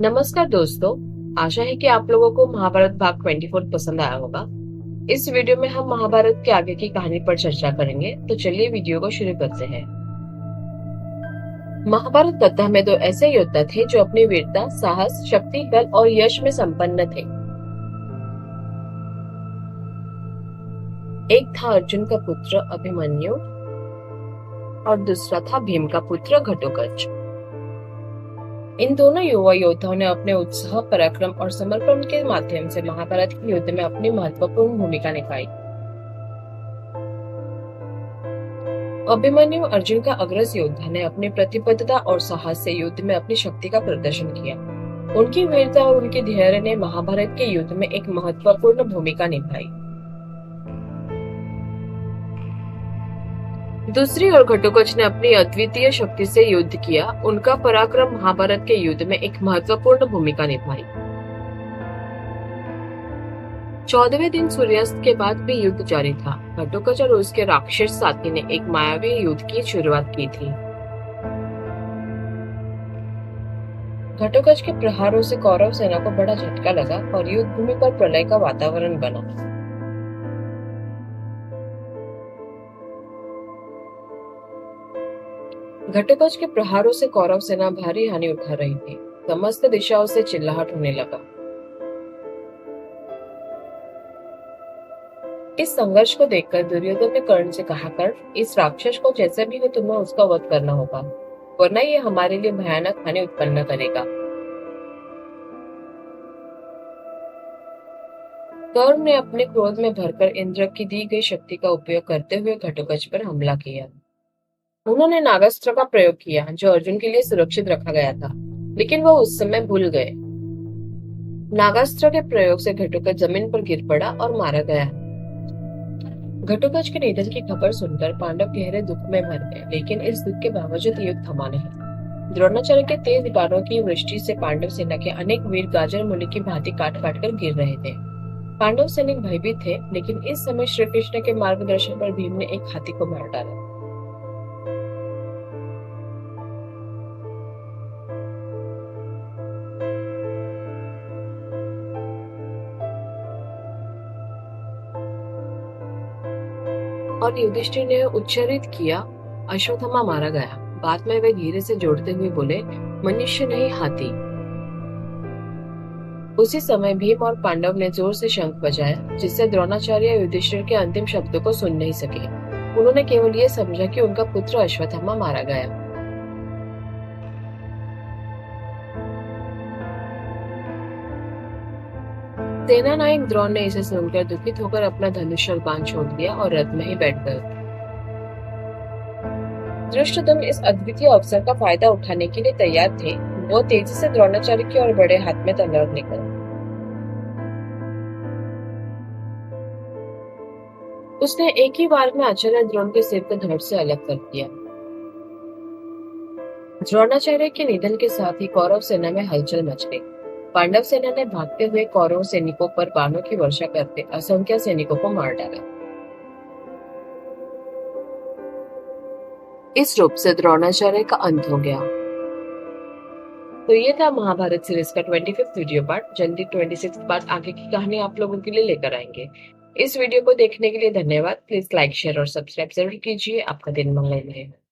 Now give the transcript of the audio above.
नमस्कार दोस्तों। आशा है कि आप लोगों को महाभारत भाग 24 पसंद आया होगा। इस वीडियो में हम महाभारत के आगे की कहानी पर चर्चा करेंगे, तो चलिए वीडियो को शुरू करते हैं। महाभारत कथा में दो ऐसे योद्धा थे जो अपनी वीरता, साहस, शक्ति, बल और यश में संपन्न थे। एक था अर्जुन का पुत्र अभिमन्यु और दूसरा था भीम का पुत्र घटोत्कच। इन दोनों युवा योद्धाओं ने अपने उत्साह, पराक्रम और समर्पण के माध्यम से महाभारत के युद्ध में अपनी महत्वपूर्ण भूमिका निभाई। अभिमन्यु अर्जुन का अग्रज योद्धा ने अपनी प्रतिबद्धता और साहस से युद्ध में अपनी शक्ति का प्रदर्शन किया। उनकी वीरता और उनके धैर्य ने महाभारत के युद्ध में एक महत्वपूर्ण भूमिका निभाई। दूसरी ओर घटोत्कच ने अपनी अद्वितीय शक्ति से युद्ध किया। उनका पराक्रम महाभारत के युद्ध में एक महत्वपूर्ण भूमिका निभाई। 14वें दिन सूर्यास्त के बाद भी युद्ध जारी था। घटोत्कच और उसके राक्षस साथी ने एक मायावी युद्ध की शुरुआत की थी। घटोत्कच के प्रहारों से कौरव सेना को बड़ा झटका लगा और युद्ध भूमि पर प्रलय का वातावरण बना। घटोत्कच के प्रहारों से कौरव सेना भारी हानि उठा रही थी। समस्त दिशाओं से चिल्लाहट होने लगा। इस संघर्ष को देखकर दुर्योधन ने कर्ण से कहा, कर्ण, इस राक्षस को जैसे भी हो तुम्हें उसका वध करना होगा, वरना ये हमारे लिए भयानक हानि उत्पन्न करेगा। कर्ण ने अपने क्रोध में भरकर इंद्र की दी गई शक्ति का उपयोग करते हुए घटोत्कच पर हमला किया। उन्होंने नागास्त्र का प्रयोग किया, जो अर्जुन के लिए सुरक्षित रखा गया था, लेकिन वो उस समय भूल गए। नागास्त्र के प्रयोग से घटोत्कच जमीन पर गिर पड़ा और मारा गया। घटोत्कच के निधन की खबर सुनकर पांडव गहरे दुख में भर गए, लेकिन इस दुख के बावजूद युद्ध थमा नहीं। द्रोणाचार्य के तेज बाणों की वृष्टि से पांडव सेना के अनेक वीर गाजर मूली की भांति काट काट कर गिर रहे थे। पांडव सैनिक भयभीत थे, लेकिन इस समय श्री कृष्ण के मार्गदर्शन पर भीम ने एक हाथी को मार डाला। और युधिष्ठिर ने उच्चारित किया, अश्वत्थामा मारा गया। बाद में वे धीरे से जोड़ते हुए बोले, मनुष्य नहीं, हाथी। उसी समय भीम और पांडव ने जोर से शंख बजाया, जिससे द्रोणाचार्य युधिष्ठिर के अंतिम शब्दों को सुन नहीं सके। उन्होंने केवल ये समझा कि उनका पुत्र अश्वत्थामा मारा गया। सेनानायक द्रोण ने इसे सुनकर दुखित होकर अपना धनुष और बाण छोड़ दिया और रथ में ही बैठ गए। धृष्टद्युम्न इस अद्वितीय अवसर का फायदा उठाने के लिए तैयार थे। वो तेजी से द्रोणाचार्य की ओर बढ़े, हाथ में तलवार लेकर। उसने एक ही बार में आचार्य द्रोण के सिर को धड़ से अलग कर दिया। द्रोणाचार्य के निधन के साथ ही कौरव सेना में हलचल मच गई। पांडव सेना ने भागते हुए कौरव सैनिकों पर बाणों की वर्षा करते असंख्य सैनिकों को मार डाला। इस रूप से द्रोणाचार्य का अंत हो गया। तो ये था महाभारत सीरीज का 25th वीडियो पार्ट। जल्दी 26th पार्ट आगे की कहानी आप लोगों के लिए लेकर आएंगे। इस वीडियो को देखने के लिए धन्यवाद। प्लीज लाइक, शेयर और सब्सक्राइब जरूर कीजिए। आपका दिन मंगलमय हो।